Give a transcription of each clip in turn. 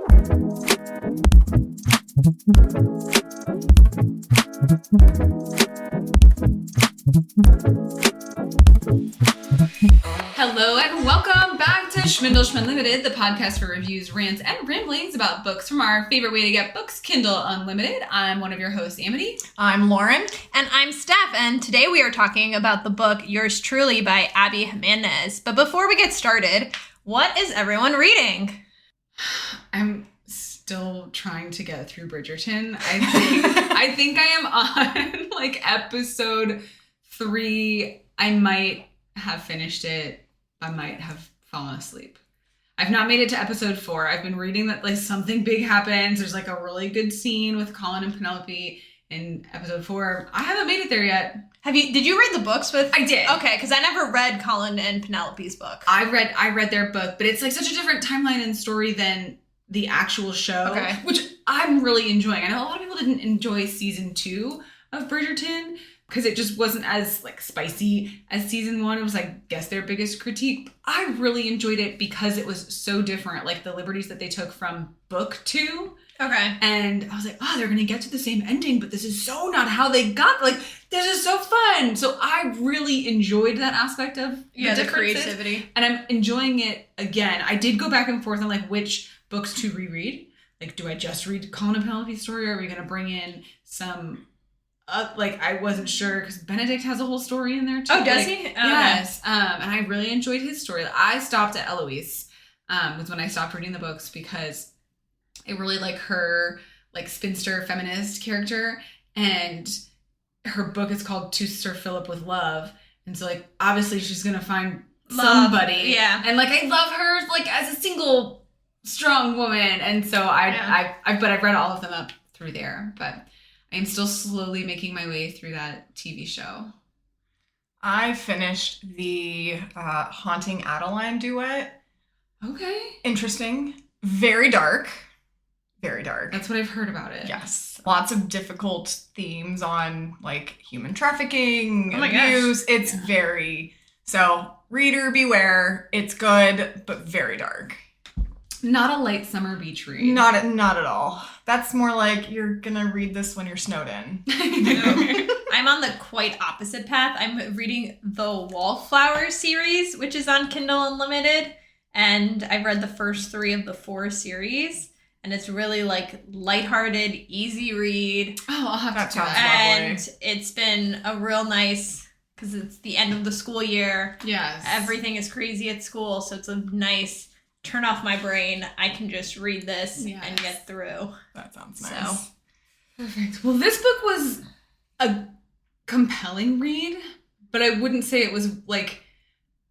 Hello and welcome back to Kindle Unlimited, the podcast for reviews, rants, and ramblings about books from our favorite way to get books, Kindle Unlimited. I'm one of your hosts, Amity. I'm Lauren. And I'm Steph, and today we are talking about the book Yours Truly by Abby Jimenez. But before we get started, what is everyone reading? I'm still trying to get through Bridgerton. I think I am on like episode 3. I might have finished it. I might have fallen asleep. I've not made it to episode 4. I've been reading that like something big happens. There's like a really good scene with Colin and Penelope in episode 4. I haven't made it there yet. Did you read the books with? I did. Okay, because I never read Colin and Penelope's book. I read their book, but it's like such a different timeline and story than the actual show, which I'm really enjoying. I know a lot of people didn't enjoy season 2 of Bridgerton because it just wasn't as like spicy as season 1. It was, I guess, their biggest critique. I really enjoyed it because it was so different, like the liberties that they took from book 2. Okay. And I was like, oh, they're going to get to the same ending, but this is so not how they got, like, this is so fun. So I really enjoyed that aspect of the creativity. And I'm enjoying it again. I did go back and forth on like which books to reread. Like, do I just read Colin and Penelope's story, or are we going to bring in some... like, I wasn't sure, because Benedict has a whole story in there, too. Oh, does like, he? Yes. And I really enjoyed his story. I stopped at Eloise, was when I stopped reading the books, because I really like her, like, spinster feminist character, and her book is called To Sir Philip with Love, and so, like, obviously she's gonna find somebody. Yeah. And, like, I love her, like, as a single, strong woman, and so I've read all of them up through there, but... I am still slowly making my way through that TV show. I finished the Haunting Adeline duet. Okay. Interesting. Very dark. Very dark. That's what I've heard about it. Yes. Lots of difficult themes on, like, human trafficking, oh my abuse. Gosh. It's very... So, reader beware. It's good, but very dark. Not a light summer beach read. Not at all. That's more like you're gonna read this when you're snowed in. I'm on the quite opposite path. I'm reading the Wallflower series, which is on Kindle Unlimited. And I've read the first 3 of the 4 series. And it's really like lighthearted, easy read. Oh, I'll have to do that. And it's been a real nice, because it's the end of the school year. Yes. Everything is crazy at school. So it's a nice... turn off my brain. I can just read this and get through. That sounds nice. So. Perfect. Well, this book was a compelling read, but I wouldn't say it was, like,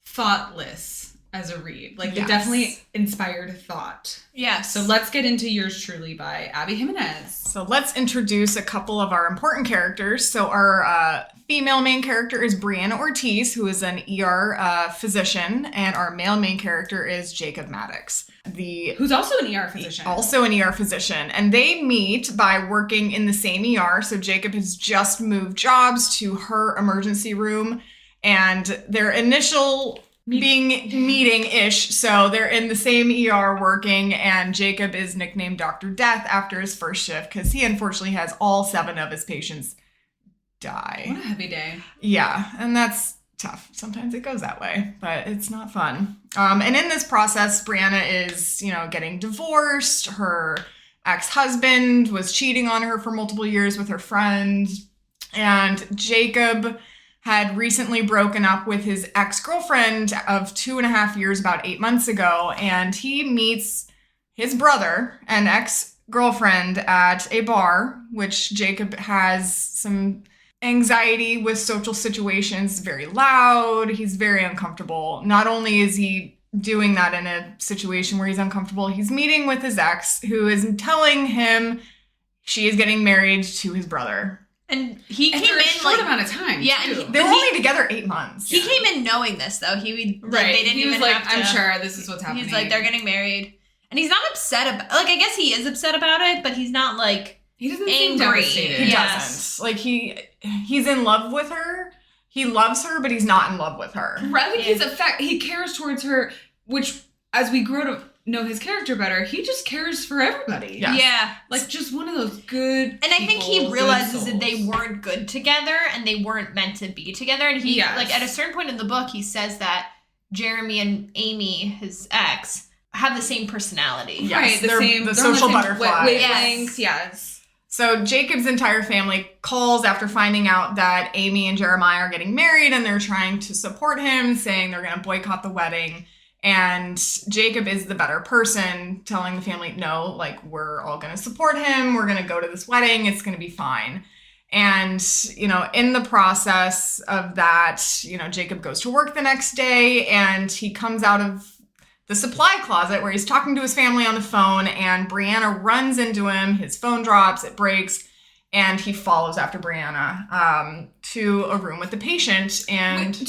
thoughtless as a read. Like, it definitely inspired thought. Yes. So let's get into Yours Truly by Abby Jimenez. So let's introduce a couple of our important characters. So our female main character is Brianna Ortiz, who is an ER physician, and our male main character is Jacob Maddox, who's also an ER physician. Also an ER physician. And they meet by working in the same ER. So Jacob has just moved jobs to her emergency room, and their initial... meeting-ish, so they're in the same ER working, and Jacob is nicknamed Dr. Death after his first shift, because he unfortunately has all 7 of his patients die. What a heavy day. Yeah, and that's tough. Sometimes it goes that way, but it's not fun. And in this process, Brianna is, getting divorced. Her ex-husband was cheating on her for multiple years with her friend, and Jacob... had recently broken up with his ex-girlfriend of 2.5 years about 8 months ago, and he meets his brother and ex-girlfriend at a bar, which Jacob has some anxiety with social situations, very loud, he's very uncomfortable. Not only is he doing that in a situation where he's uncomfortable, he's meeting with his ex, who is telling him she is getting married to his brother. And he came in a short amount of time. Yeah, they were only together 8 months. He came in knowing this, though. They didn't he was even like, have to, I'm sure this is what's happening. He's like, they're getting married, and he's not upset about. Like, I guess he is upset about it, but he's not like he doesn't angry. seem devastated. He doesn't. Like he's in love with her. He loves her, but he's not in love with her. Right? Like he cares towards her, which as we grow to know his character better, he just cares for everybody. Yes. Yeah. Like, just one of those good And I think he people, realizes good that they souls. weren't good together and they weren't meant to be together. And he, Yes. like, at a certain point in the book, he says that Jeremy and Amy, his ex, have the same personality. Yes, Right, they're they're on social same butterflies. wavelengths, yes. So Jacob's entire family calls after finding out that Amy and Jeremiah are getting married, and they're trying to support him, saying they're going to boycott the wedding. And Jacob is the better person, telling the family, no, like, we're all going to support him. We're going to go to this wedding. It's going to be fine. And, you know, in the process of that, you know, Jacob goes to work the next day, and he comes out of the supply closet where he's talking to his family on the phone, and Brianna runs into him. His phone drops, it breaks, and he follows after Brianna to a room with the patient. And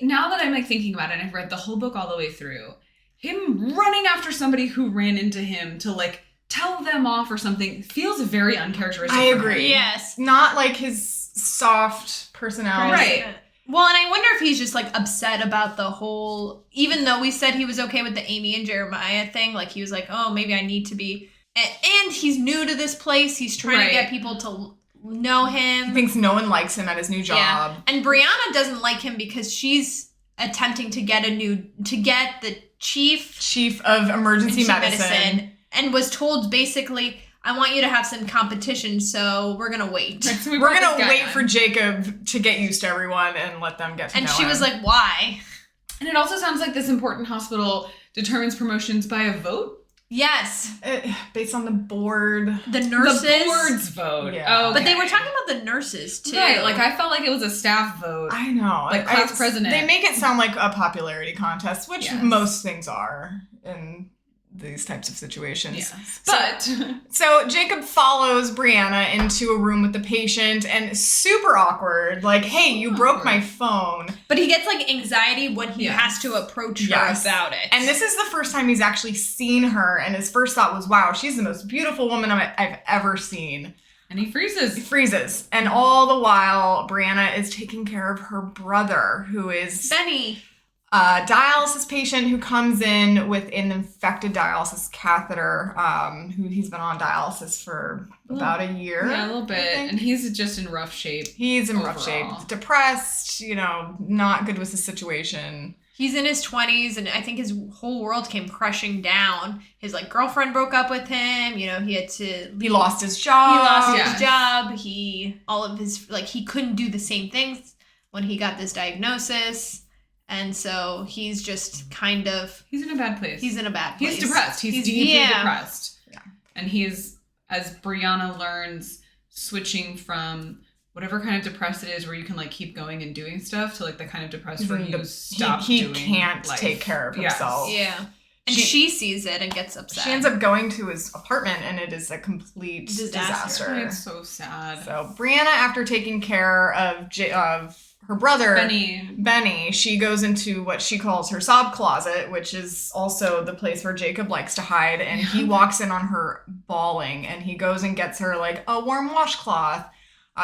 Now that I'm like thinking about it, and I've read the whole book all the way through, him running after somebody who ran into him to like tell them off or something feels very uncharacteristic. I for agree. him. Yes. not like his soft personality. Right. Well, and I wonder if he's just, like, upset about the whole, even though we said he was okay with the Amy and Jeremiah thing, like, he was like, oh, maybe I need to be, and he's new to this place, he's trying to get people to know him. He thinks no one likes him at his new job. Yeah. And Brianna doesn't like him because she's attempting to get the chief of emergency medicine. and was told basically, I want you to have some competition, so we're going to wait. So We're going to wait for Jacob to get used to everyone and let them get to know him. And she was like, why? And it also sounds like this important hospital determines promotions by a vote. Yes. Based on the board. The nurses. The board's vote. Yeah. Oh, But they were talking about the nurses, too. Right, like I felt like it was a staff vote. I know. Like class president. They make it sound like a popularity contest, which Yes. most things are in these types of situations. Yes. But So Jacob follows Brianna into a room with the patient, and super awkward. Like, hey, you broke my phone. But he gets, like, anxiety when he Yes. has to approach her Yes. about it. And this is the first time he's actually seen her, and his first thought was, wow, she's the most beautiful woman I've ever seen. and he He freezes. freezes. And all the while, Brianna is taking care of her brother, who is Benny. a dialysis patient who comes in with an infected dialysis catheter, who he's been on dialysis for about a year. Yeah, a little I bit. think. And he's just in rough shape. He's in rough shape. Overall. Depressed, you know, not good with the situation. He's in his 20s, and I think his whole world came crushing down. His, like, girlfriend broke up with him. You know, he had to... He lost his job. He lost Yeah. his job. All of his, like, he couldn't do the same things when he got this diagnosis. And so he's just kind of... He's in a bad place. He's in a bad place. He's depressed. He's deeply yeah. depressed. Yeah. And he's, as Brianna learns, switching from whatever kind of depressed it is where you can like keep going and doing stuff to like the kind of depressed where you stop he doing can't life. take care of Yes. himself. Yeah. And she sees it and gets upset. She ends up going to his apartment, and it is a complete Disaster. It's so sad. So Brianna, after taking care of her brother, Benny, she goes into what she calls her sob closet, which is also the place where Jacob likes to hide. And he walks in on her bawling, and he goes and gets her like a warm washcloth,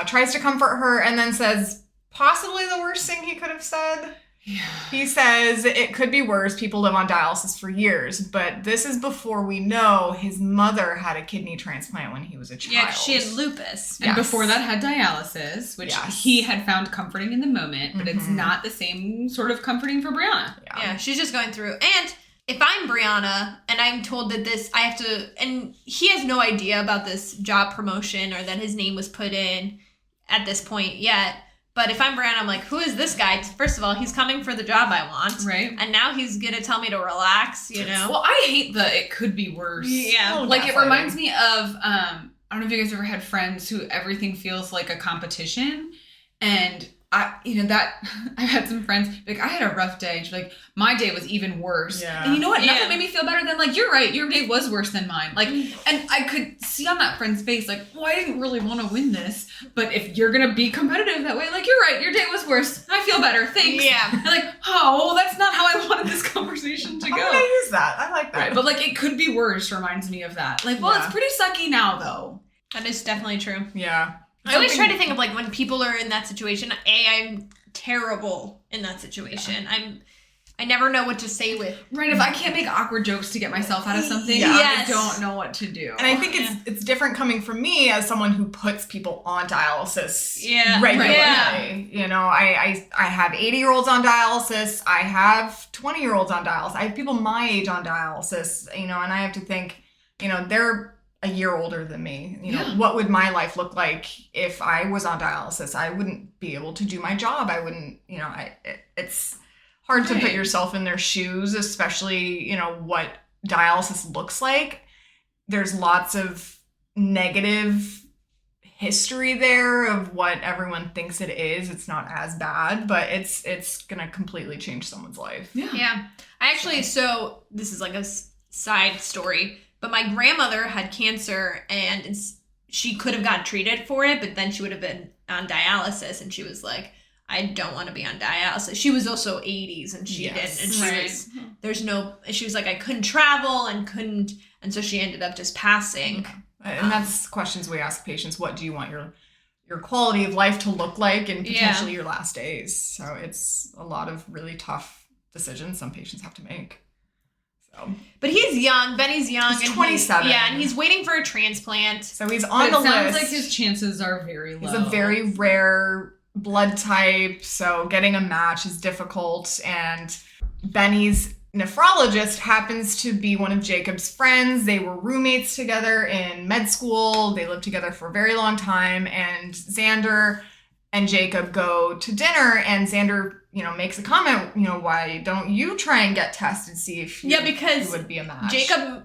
tries to comfort her, and then says possibly the worst thing he could have said. Yeah. He says it could be worse. People live on dialysis for years, but this is before we know his mother had a kidney transplant when he was a child. Yeah, 'cause she had lupus. And Yes. before that had dialysis, which Yes. he had found comforting in the moment, but it's not the same sort of comforting for Brianna. Yeah, she's just going through. And if I'm Brianna and I'm told that I have to, and he has no idea about this job promotion or that his name was put in at this point yet. But if I'm Brianna, I'm like, who is this guy? First of all, he's coming for the job I want. Right. And now he's going to tell me to relax, you know? Well, I hate the it could be worse. Yeah. Oh, Like, it definitely. reminds me of, I don't know if you guys ever had friends who everything feels like a competition. And I've had some friends, like, I had a rough day. And she's like, my day was even worse. Yeah. And you know what? Yeah. Nothing made me feel better than, like, you're right. Your day was worse than mine. Like, and I could see on that friend's face, like, well, I didn't really want to win this. But if you're going to be competitive that way, like, you're right. Your day was worse. I feel better. Thanks. Yeah. And like, oh, well, that's not how I wanted this conversation to I'm go. gonna use that. I like that. Right, but like it could be worse reminds me of that. Like, well, Yeah. it's pretty sucky now though. That is definitely true. Yeah. I always try to think of, like, when people are in that situation, I'm terrible in that situation. I never know what to say with. Right, if I can't make awkward jokes to get myself out of something, Yes. I don't know what to do. And I think it's different coming from me as someone who puts people on dialysis Yeah. regularly. Yeah. You know, I have 80-year-olds on dialysis. I have 20-year-olds on dialysis. I have people my age on dialysis, you know, and I have to think, you know, they're a year older than me. You know, what would my life look like if I was on dialysis? I wouldn't be able to do my job. I wouldn't, you know, it's hard to put yourself in their shoes, especially, you know, what dialysis looks like. There's lots of negative history there of what everyone thinks it is. It's not as bad, but it's gonna completely change someone's life. Yeah. I actually, so this is like a side story, but my grandmother had cancer and she could have got treated for it, but then she would have been on dialysis, and she was like, I don't want to be on dialysis. She was also 80s and she didn't. And she was like, I couldn't travel and so she ended up just passing. And that's questions we ask patients. What do you want your quality of life to look like and potentially your last days? So it's a lot of really tough decisions some patients have to make. So, but he's young. Benny's young. He's 27. And he's waiting for a transplant. So he's on the list. It sounds like his chances are very low. He's a very rare blood type, so getting a match is difficult. And Benny's nephrologist happens to be one of Jacob's friends. They were roommates together in med school. They lived together for a very long time. And Xander and Jacob go to dinner, and Xander, you know, makes a comment, you know, why don't you try and get tested, see if you would be a match. Jacob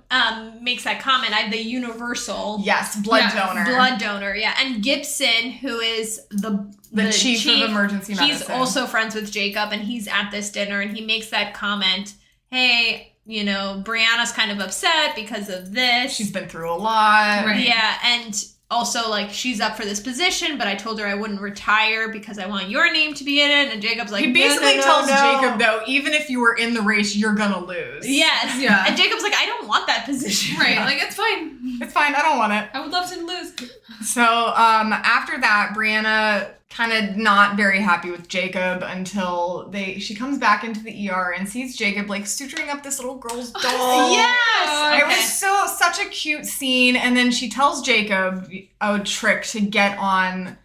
makes that comment. I have the universal blood donor. Blood donor, yeah. And Gibson, who is the chief of emergency medicine. He's also friends with Jacob, and he's at this dinner, and he makes that comment, hey, you know, Brianna's kind of upset because of this. She's been through a lot. Right. Yeah, and also, like, she's up for this position, but I told her I wouldn't retire because I want your name to be in it. And Jacob's like, he basically tells Jacob, though, even if you were in the race, you're gonna lose. Yes. Yeah. And Jacob's like, I don't want that position. Right. Like, it's fine. It's fine. I don't want it. I would love to lose. So, after that, Brianna kind of not very happy with Jacob until she comes back into the ER and sees Jacob, like, suturing up this little girl's doll. Yes! It was such a cute scene. And then she tells Jacob a trick to get on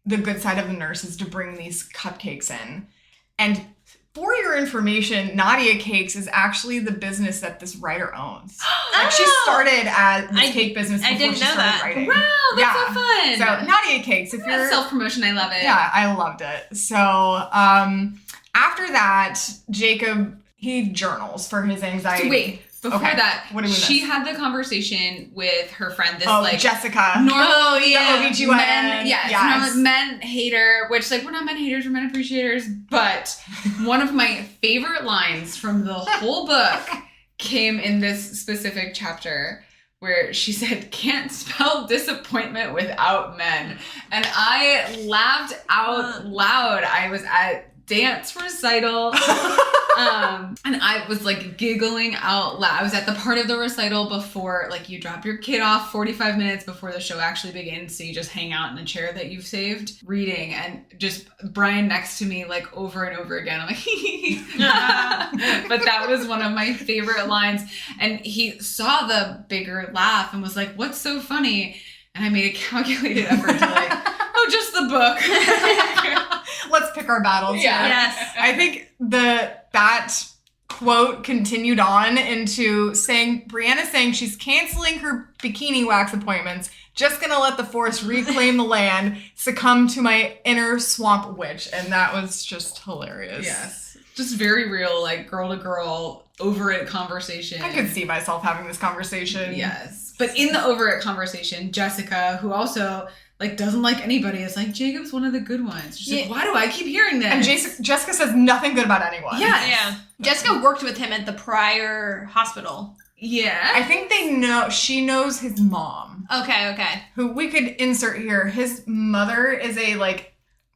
the good side of the nurses to bring these cupcakes in. And for your information, Nadia Cakes is actually the business that this writer owns. Like, she started at this cake business before she started writing. Wow, that's so fun. So, Nadia Cakes, if you're... self-promotion, I love it. Yeah, I loved it. So, after that, Jacob, he journals for his anxiety. Wait, before that, what do we miss? She had the conversation with her friend, Jessica. Normal, the OBGYN. Yes. Men hater, which, like, we're not men haters, we're men appreciators, but one of my favorite lines from the whole book came in this specific chapter where she said, can't spell disappointment without men. And I laughed out loud. I was at dance recital. And I was, like, giggling out loud. I was at the part of the recital before, like, you drop your kid off 45 minutes before the show actually begins, so you just hang out in the chair that you've saved, reading, and just Brian next to me, like, over and over again. I'm like, but that was one of my favorite lines. And he saw the bigger laugh and was like, what's so funny? And I made a calculated effort to, like, oh, just the book. Let's pick our battles. Yeah. Yes. I think that quote continued on into Brianna saying she's canceling her bikini wax appointments, just gonna let the forest reclaim the land, succumb to my inner swamp witch. And that was just hilarious. Yes. Just very real, like, girl to girl, over it conversation. I could see myself having this conversation. Yes. But in the over it conversation, Jessica, who also, like, doesn't like anybody, is like, Jacob's one of the good ones. She's like, why do I keep hearing this? And Jessica says nothing good about anyone. Yeah. Jessica worked with him at the prior hospital. Yeah. I think she knows his mom. Okay. Who we could insert here. His mother is a, like,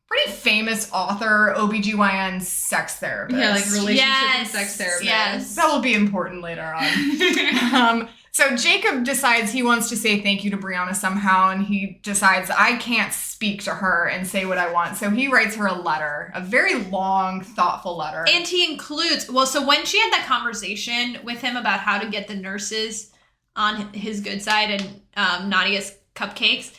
pretty famous author, OBGYN sex therapist. Yeah, like, relationship and sex therapist. Yes. That will be important later on. So Jacob decides he wants to say thank you to Brianna somehow, and he decides I can't speak to her and say what I want. So he writes her a letter, a very long, thoughtful letter. And he includes, so when she had that conversation with him about how to get the nurses on his good side and Nadia's cupcakes,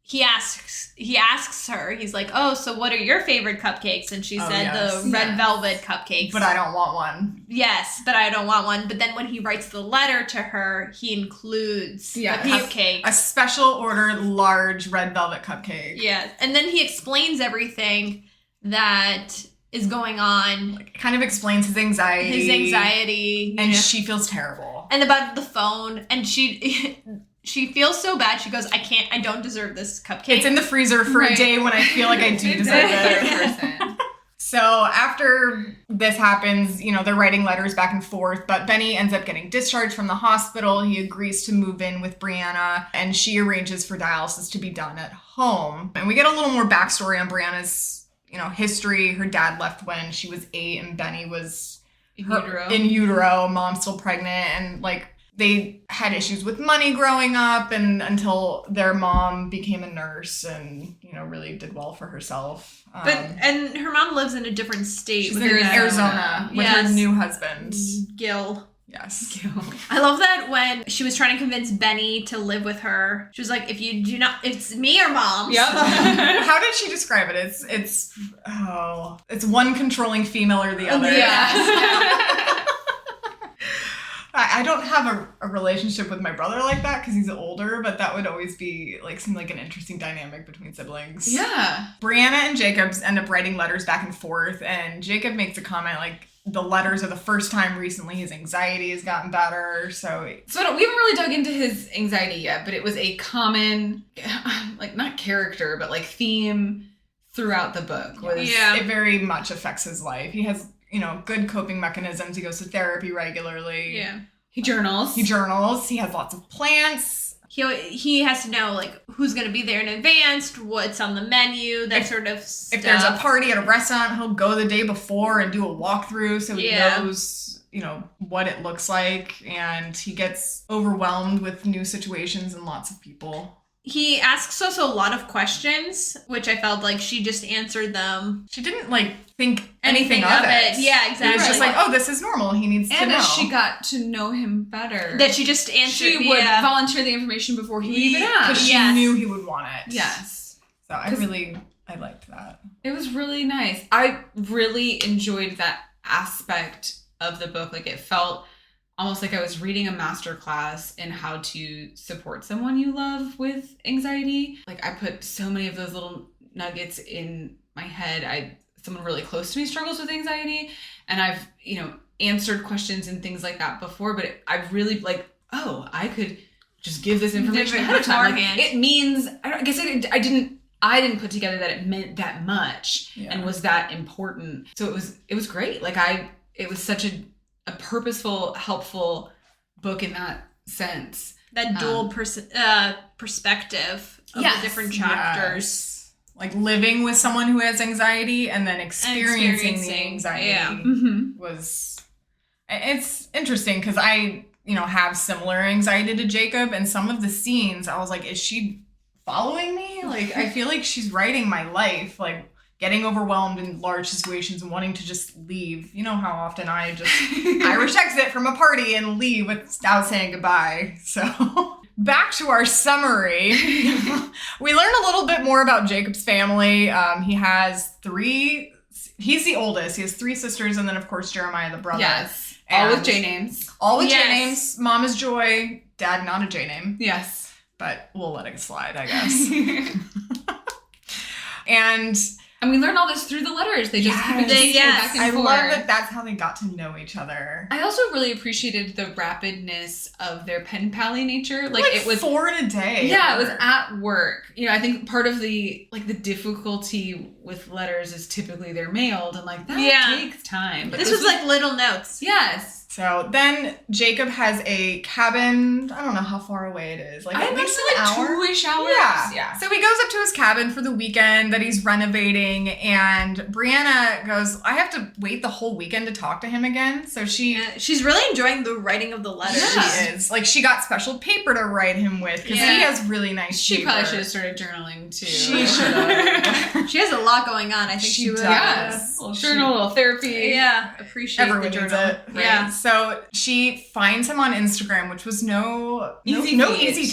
he asks her, he's like, oh, so what are your favorite cupcakes? And she said the red velvet cupcakes. But I don't want one. Yes, but I don't want one. But then when he writes the letter to her, he includes the cupcakes. A special order large red velvet cupcake. Yeah. And then he explains everything that is going on. Like, kind of explains his anxiety. And she feels terrible. And about the phone. And she feels so bad. She goes, I don't deserve this cupcake. It's in the freezer for a day when I feel like I do deserve it. So after this happens, they're writing letters back and forth, but Benny ends up getting discharged from the hospital. He agrees to move in with Brianna, and she arranges for dialysis to be done at home. And we get a little more backstory on Brianna's, history. Her dad left when she was 8, and Benny was in utero, mom's still pregnant, and they had issues with money growing up, and until their mom became a nurse and, really did well for herself. And her mom lives in a different state. She's in Arizona with her new husband. Gil. Yes. Gil. I love that when she was trying to convince Benny to live with her, she was like, if you do not, it's me or mom. Yep. How did she describe it? It's one controlling female or the other. Yeah. I don't have a relationship with my brother like that because he's older, but that would always be seem like an interesting dynamic between siblings. Yeah. Brianna and Jacob end up writing letters back and forth, and Jacob makes a comment the letters are the first time recently his anxiety has gotten better. So we haven't really dug into his anxiety yet, but it was a common, not character, but theme throughout the book. It very much affects his life. He has good coping mechanisms. He goes to therapy regularly. Yeah. He journals. He has lots of plants. He has to know, who's going to be there in advance, what's on the menu, that sort of stuff. If there's a party at a restaurant, he'll go the day before and do a walkthrough so he knows, what it looks like. And he gets overwhelmed with new situations and lots of people. He asks us a lot of questions, which I felt like she just answered them. She didn't think anything of it. Yeah, exactly. It was just this is normal. He needs to know. And as she got to know him better, that she just answered. She would volunteer the information before he even asked. Because she knew he would want it. Yes. So I liked that. It was really nice. I really enjoyed that aspect of the book. It felt almost like I was reading a masterclass in how to support someone you love with anxiety. I put so many of those little nuggets in my head. Someone really close to me struggles with anxiety, and I've, answered questions and things like that before, but I really I could just give this information ahead of time. It means, I guess I didn't put together that it meant that much and was that important. So it was great. It was such a purposeful, helpful book in that sense. That dual perspective of the different chapters. Living with someone who has anxiety and then experiencing the anxiety was... It's interesting because I, have similar anxiety to Jacob, and some of the scenes, I was like, is she following me? I feel like she's writing my life, getting overwhelmed in large situations and wanting to just leave. You know how often I just Irish exit from a party and leave without saying goodbye. So back to our summary. We learn a little bit more about Jacob's family. He has 3... He's the oldest. He has 3 sisters, and then, of course, Jeremiah, the brother. Yes. All with J names. All with J names. Mom is Joy. Dad, not a J name. Yes. But we'll let it slide, I guess. And we learned all this through the letters. They just back and I forth. love that that's how they got to know each other. I also really appreciated the rapidness of their pen pally nature. It was 4 in a day. Yeah, it was at work. I think part of the the difficulty with letters is typically they're mailed and that takes time. But this was little notes. Yes. So then Jacob has a cabin. I don't know how far away it is. Like at least an hour. 2-ish hours. Yeah. So he goes up to his cabin for the weekend that he's renovating, and Brianna goes, I have to wait the whole weekend to talk to him again. So she's really enjoying the writing of the letters. She is. Like, she got special paper to write him with because he has really nice She paper. probably should have started journaling too. She should have. She has a lot going on. I think she would. Yes. A little journal, a little therapy. Yeah. Appreciate Everyone the needs journal. it. Right? Yeah. So she finds him on Instagram, which was no easy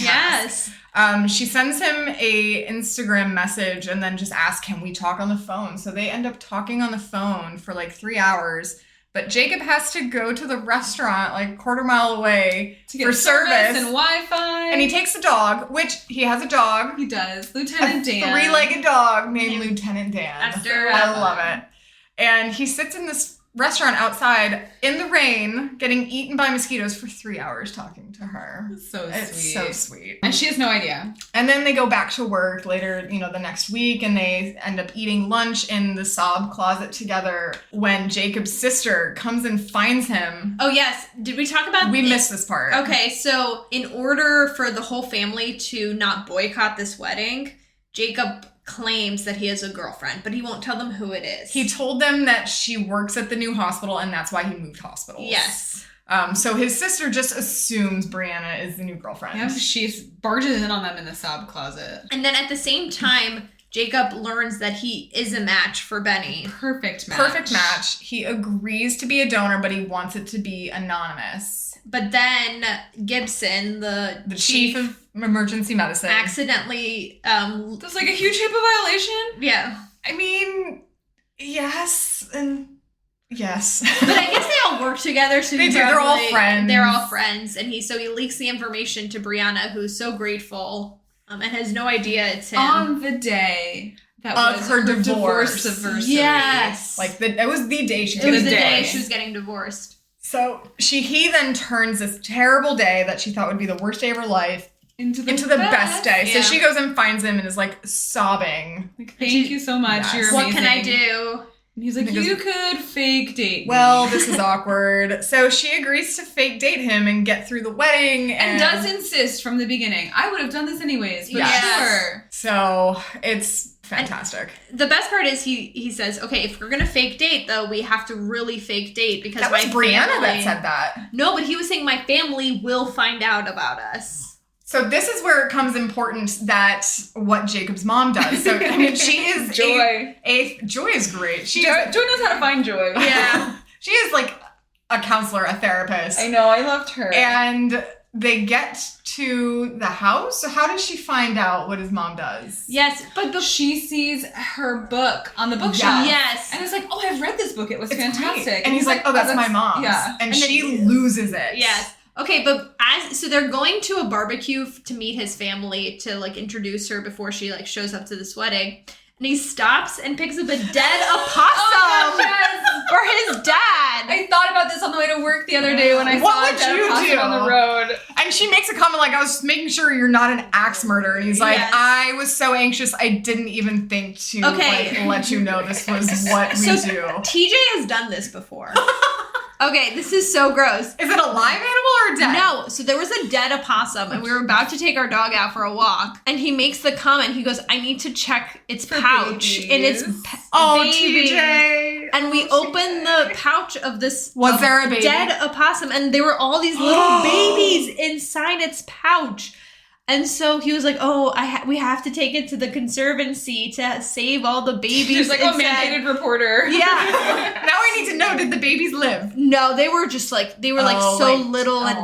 task. Yes. She sends him a Instagram message and then just asks, can we talk on the phone? So they end up talking on the phone for like 3 hours. But Jacob has to go to the restaurant like a quarter mile away to get for service and Wi-Fi. And he takes a dog, which he has a dog. He does. Lieutenant Dan. A 3-legged dog named Lieutenant Dan. I love it. And he sits in this restaurant outside in the rain, getting eaten by mosquitoes for 3 hours talking to her. It's so sweet. And she has no idea. And then they go back to work later, the next week, and they end up eating lunch in the sob closet together when Jacob's sister comes and finds him. Oh, yes. Did we talk about We missed this part. Okay, so in order for the whole family to not boycott this wedding, Jacob claims that he has a girlfriend, but he won't tell them who it is. He told them that she works at the new hospital, and that's why he moved hospitals. Yes. So his sister just assumes Brianna is the new girlfriend. Yeah, she barges in on them in the sob closet. And then at the same time, Jacob learns that he is a match for Benny. Perfect match. He agrees to be a donor, but he wants it to be anonymous. But then Gibson, the chief of emergency medicine, accidentally that's like a huge HIPAA violation. Yeah. I mean, yes and yes. But I guess they all work together, so they do. They're all friends. They're all friends, and he leaks the information to Brianna, who's so grateful, and has no idea it's him. On the day that was her divorce anniversary. Yes. It was the day she It was the day she was getting divorced. So he then turns this terrible day that she thought would be the worst day of her life into the best day. Yeah. So she goes and finds him and is like sobbing. Like, thank you so much. Yes. You're what amazing. can I do? And he's like, you could fake date me. Well, this is awkward. So she agrees to fake date him and get through the wedding. And does insist from the beginning. I would have done this anyways, but sure. So it's fantastic. And the best part is he says, okay, if we're going to fake date, though, we have to really fake date because that was Brianna that said that. No, but he was saying my family will find out about us. So this is where it comes important that what Jacob's mom does. So, I mean, she is Joy. Joy is great. Joy knows how to find joy. Yeah. She is like a counselor, a therapist. I know. I loved her. And they get to the house. So how does she find out what his mom does? Yes, but she sees her book on the bookshelf. Yes. And it's like, oh, I've read this book. It was fantastic. Great. And he's like, oh, that's my mom's. Yeah. And she loses it. Yes. Okay, but so they're going to a barbecue to meet his family to like introduce her before she like shows up to this wedding. And he stops and picks up a dead opossum for his dad. I thought about this on the way to work the other day when I saw a dead opossum on the road. And she makes a comment like, I was just making sure you're not an axe murderer. And he's like, I was so anxious, I didn't even think to let you know this was what we do. TJ has done this before. Okay, this is so gross. Is it a live animal or dead? No. So there was a dead opossum, and we were about to take our dog out for a walk. And he makes the comment. He goes, "I need to check its pouch in its baby." TJ. And we opened the pouch of this was there a baby? Dead opossum, and there were all these little babies inside its pouch. And so he was like, "Oh, we have to take it to the conservancy to save all the babies." There's like a mandated reporter. Yeah. Now I need to know, did the babies live? No, they were just like, they were so little, and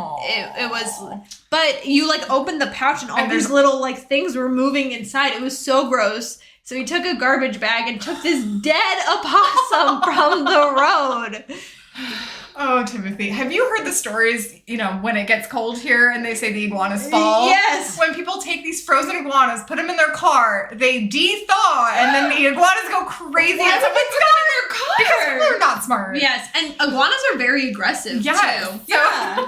it was, but you like opened the pouch and all these little like things were moving inside. It was so gross. So he took a garbage bag and took this dead opossum from the road. Oh, Timothy. Have you heard the stories, when it gets cold here and they say the iguanas fall? Yes. When people take these frozen iguanas, put them in their car, they de-thaw, and then the iguanas go crazy. Why would they put them in their car? Because people are not smart. Yes, and iguanas are very aggressive, too. Yeah.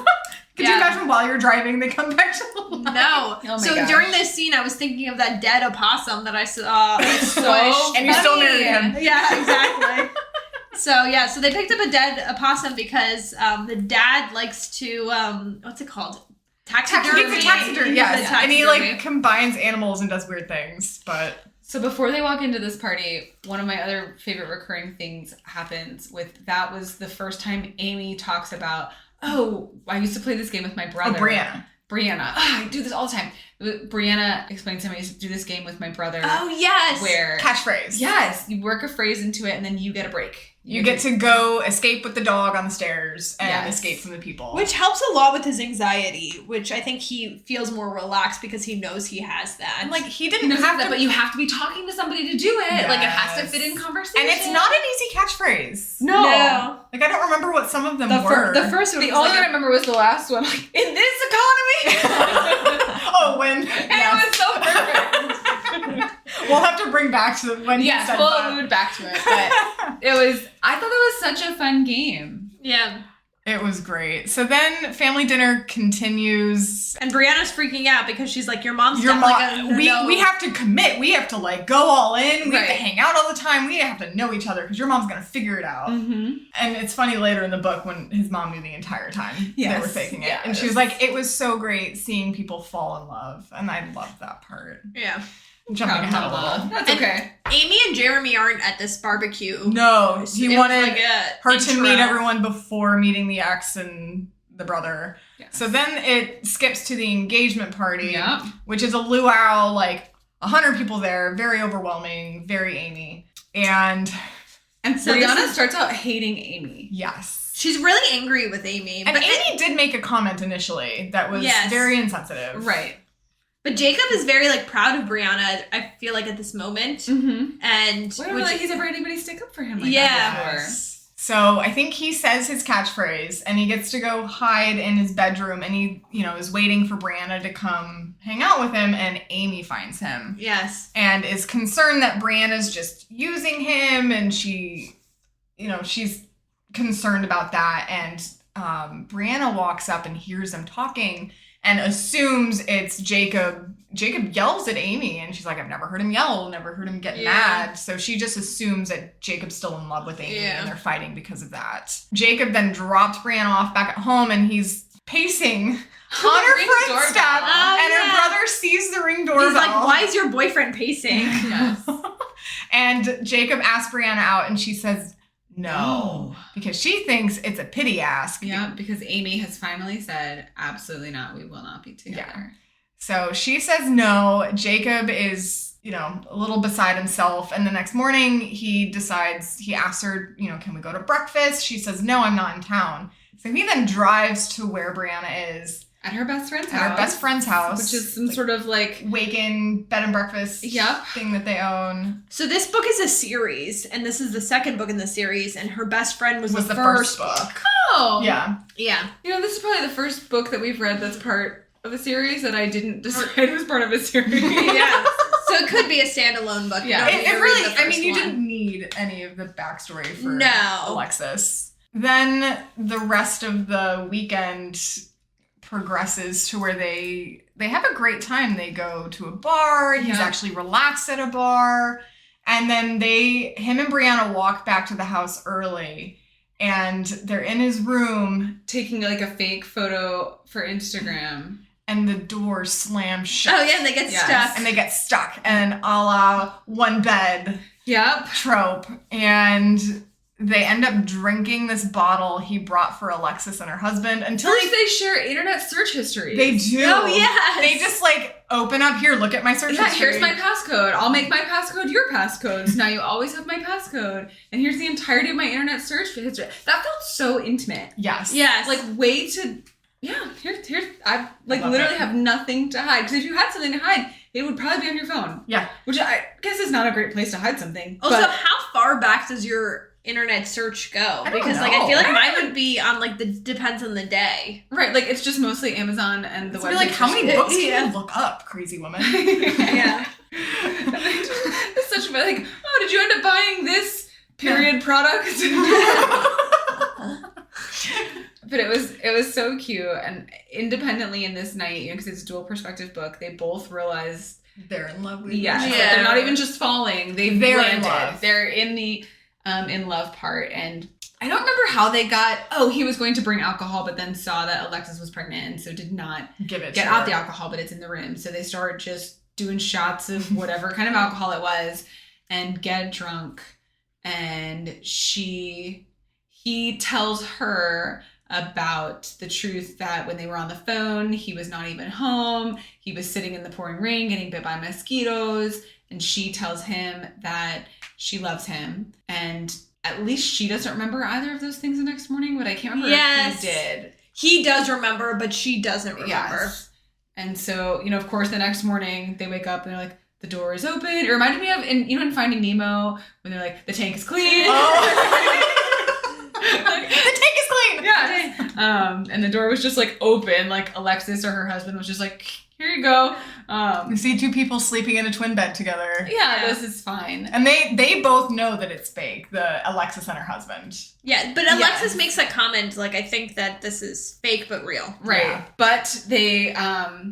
Could you imagine while you're driving, they come back to life? No. Oh so gosh. During this scene, I was thinking of that dead opossum that I saw. So and you still married him. Yeah, exactly. So they picked up a dead opossum because the dad likes to what's it called? Taxidermy. He's a taxidermy, yes. Yeah. And he like combines animals and does weird things, but So before they walk into this party, one of my other favorite recurring things happens with that was the first time Amy talks about, oh, I used to play this game with my brother. Brianna. I do this all the time. Brianna explains to me, I used to do this game with my brother. Oh, yes. Where catchphrase. Yes. You work a phrase into it and then you get a break. You get to go escape with the dog on the stairs and escape from the people. Which helps a lot with his anxiety, which I think he feels more relaxed because he knows he has that. And like he didn't have that, but you have to be talking to somebody to do it. Yes. Like it has to fit in conversation. And it's not an easy catchphrase. No. Like I don't remember what some of them were. The first one. The only one I remember was the last one. Like, in this economy. When it was so perfect. We'll have to bring back to when he said that. We'll move back to it. But I thought that was such a fun game. Yeah. It was great. So then family dinner continues. And Brianna's freaking out because she's like, your mom's we have to commit. We have to like go all in. We have to hang out all the time. We have to know each other because your mom's going to figure it out. Mm-hmm. And it's funny later in the book when his mom knew the entire time they were faking it. Yes. And she was like, it was so great seeing people fall in love. And I loved that part. Yeah. Jumping ahead a little. That's okay. Amy and Jeremy aren't at this barbecue. No, he wanted like her to meet everyone before meeting the ex and the brother. Yes. So then it skips to the engagement party, which is a luau, like 100 people there, very overwhelming, very Amy. And so Brianna starts out hating Amy. Yes. She's really angry with Amy. And Amy did make a comment initially that was very insensitive. Right. But Jacob is very, like, proud of Brianna, I feel like, at this moment. Mm-hmm. And I don't feel like he's ever had anybody stick up for him like that before. So I think he says his catchphrase, and he gets to go hide in his bedroom, and he, is waiting for Brianna to come hang out with him, and Amy finds him. Yes. And is concerned that Brianna's just using him, and she, she's concerned about that, and Brianna walks up and hears them talking, and assumes it's Jacob. Jacob yells at Amy, and she's like, I've never heard him yell, never heard him get mad. So she just assumes that Jacob's still in love with Amy, and they're fighting because of that. Jacob then drops Brianna off back at home, and he's pacing on her front step, and her brother sees the ring doorbell. He's like, why is your boyfriend pacing? Yes. And Jacob asks Brianna out, and she says no, because she thinks it's a pity ask. Yeah, because Amy has finally said, absolutely not, we will not be together. Yeah. So she says no. Jacob is, a little beside himself. And the next morning he asks her, can we go to breakfast? She says, no, I'm not in town. So he then drives to where Brianna is. At her best friend's house. At her best friend's house. Which is some sort of like Wake-in bed and breakfast thing that they own. So this book is a series, and this is the second book in the series, and her best friend was the first book. Oh. Yeah. Yeah. This is probably the first book that we've read that's part of a series that I didn't decide was part of a series. Yeah. So it could be a standalone book. Yeah. It really, you didn't need any of the backstory for Alexis. Then the rest of the weekend progresses to where they have a great time. They go to a bar. He's actually relaxed at a bar. And then him and Brianna walk back to the house early. And they're in his room. Taking like a fake photo for Instagram. And the door slams shut. Oh, yeah, and they get stuck. And they get stuck. And a la one bed trope. And they end up drinking this bottle he brought for Alexis and her husband until they share internet search history. They do. Oh, yes. They just open up here, look at my search history. Here's my passcode. I'll make my passcode your passcode. So now you always have my passcode. And here's the entirety of my internet search history. That felt so intimate. Yes. Yes. Here's I literally have nothing to hide. Because if you had something to hide, it would probably be on your phone. Yeah. Which I guess is not a great place to hide something. Also, how far back does your internet search go? Because I feel like mine would be on depends on the day. Right, it's just mostly Amazon and the web. How many books can you look up, crazy woman? Yeah. It's such a did you end up buying this period product? But it was so cute, and independently in this night, because it's a dual perspective book, they both realize they're in love with each other. They're not even just falling; they've landed. In love. They're in the in love part. And I don't remember how they got, he was going to bring alcohol, but then saw that Alexis was pregnant and so did not get out the alcohol, but it's in the room. So they start just doing shots of whatever kind of alcohol it was and get drunk. And he tells her about the truth that when they were on the phone, he was not even home. He was sitting in the pouring rain getting bit by mosquitoes. And she tells him that she loves him. And at least she doesn't remember either of those things the next morning, but I can't remember if he did. He does remember, but she doesn't remember. Yes. And so, of course, the next morning they wake up and they're like, the door is open. It reminded me of, in Finding Nemo, when they're like, the tank is clean. Oh. The tank is clean. Yeah. And the door was just like open, like Alexis or her husband was just like, here you go. You see two people sleeping in a twin bed together. Yeah, this is fine. And they both know that it's fake, the Alexis and her husband. Yeah, but Alexis makes that comment, like, I think that this is fake but real. Right. Yeah. But they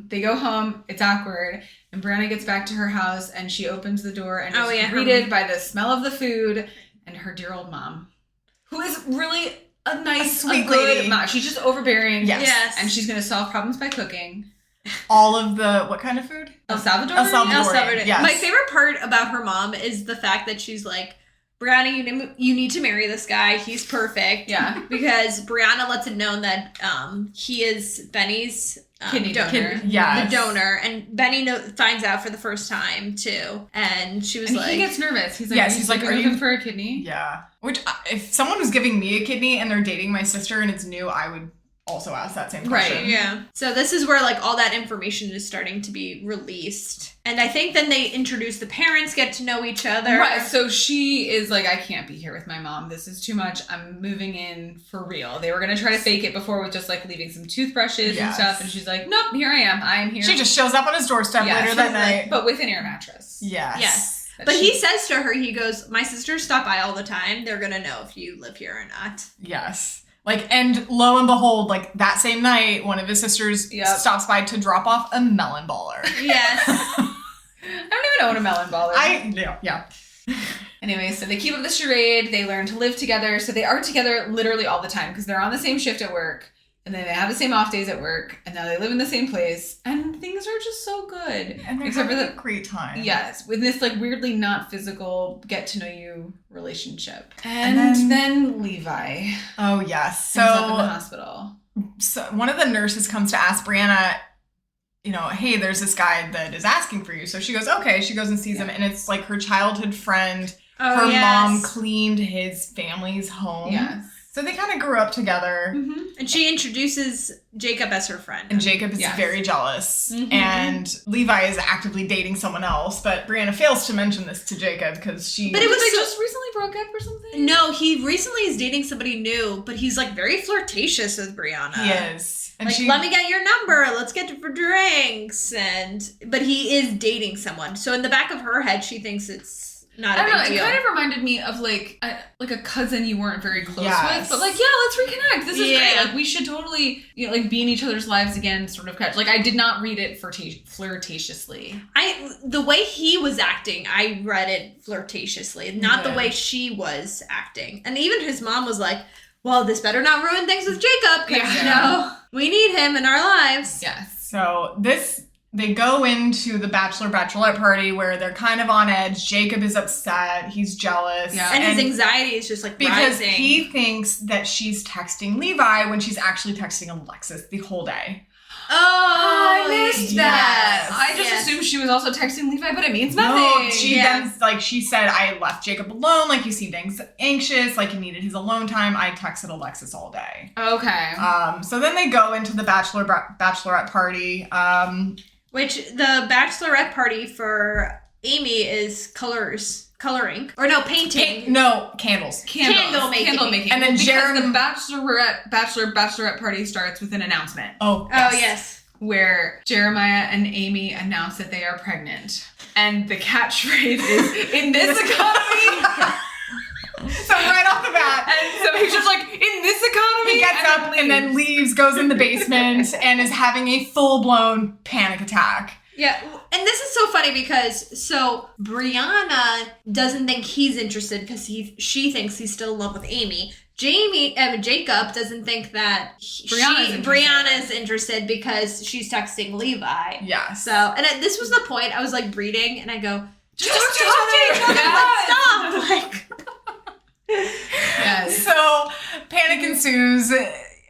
go home, it's awkward, and Brianna gets back to her house and she opens the door and is greeted by the smell of the food and her dear old mom, who is really a nice, sweet good lady. mom. She's just overbearing. Yes. And she's going to solve problems by cooking. All of the, what kind of food? El Salvador? El Salvador. Yes. My favorite part about her mom is the fact that she's like, Brianna, you need to marry this guy. He's perfect. Yeah. Because Brianna lets it known that he is Benny's kidney donor. Yes. The donor. And Benny finds out for the first time, too. And she was he gets nervous. He's like, are you looking for a kidney? Yeah. Which, if someone was giving me a kidney and they're dating my sister and it's new, I would also ask that same question. Right, yeah. So this is where, like, all that information is starting to be released. And I think then they introduce the parents, get to know each other. Right, so she is like, I can't be here with my mom. This is too much. I'm moving in for real. They were going to try to fake it before with just, like, leaving some toothbrushes and stuff. And she's like, nope, here I am. I am here. She just shows up on his doorstep later that night. But with an air mattress. Yes. But he says to her, he goes, my sisters stop by all the time. They're going to know if you live here or not. Yes. Like, and lo and behold, like, that same night, one of his sisters stops by to drop off a melon baller. Yes. I don't even know what a melon baller is. Yeah. Anyway, so they keep up the charade. They learn to live together. So they are together literally all the time because they're on the same shift at work. And then they have the same off days at work. And now they live in the same place. And things are just so good. And they're having a great time. Yes. With this, like, weirdly not physical get-to-know-you relationship. And then Levi. Oh, yes. So, ends up in the hospital. So one of the nurses comes to ask Brianna, hey, there's this guy that is asking for you. So she goes, okay. She goes and sees him. And it's like her childhood friend. Oh, her mom cleaned his family's home. Yes. So they kind of grew up together. Mm-hmm. And she introduces Jacob as her friend. And Jacob is very jealous. Mm-hmm. And Levi is actively dating someone else. But Brianna fails to mention this to Jacob because she... But they just recently broke up or something? No, he recently is dating somebody new. But he's, like, very flirtatious with Brianna. He is. And like, let me get your number. Let's get for drinks. But he is dating someone. So in the back of her head, she thinks it's not a big deal. It kind of reminded me of like a cousin you weren't very close with, but like, let's reconnect. This is great. Like, we should totally, like, be in each other's lives again, sort of catch. Like, I did not read it flirtatiously. The way he was acting, I read it flirtatiously, not the way she was acting. And even his mom was like, well, this better not ruin things with Jacob, because, we need him in our lives. Yes. So they go into the bachelorette party where they're kind of on edge. Jacob is upset. He's jealous. Yeah. And his anxiety is just like because rising. He thinks that she's texting Levi when she's actually texting Alexis the whole day. Oh, I missed that. I just assumed she was also texting Levi, but it means nothing. No, she said, I left Jacob alone. Like, he seemed anxious. Like, he needed his alone time. I texted Alexis all day. Okay. So then they go into the bachelorette party. Which the bachelorette party for Amy is coloring. Or no, painting. Candles. Candle making. And then the bachelorette party starts with an announcement. Oh, yes. Where Jeremiah and Amy announce that they are pregnant. And the catchphrase is, in this economy... So right off the bat. And so he's just like, in this economy? He gets up and then leaves, goes in the basement, and is having a full-blown panic attack. Yeah, and this is so funny because so Brianna doesn't think he's interested because she thinks he's still in love with Amy. Jacob doesn't think that Brianna's interested because she's texting Levi. Yeah. So, and this was the point I was like reading, and I go, just talk to each other. Yes. Stop. Like, Yes. So panic ensues.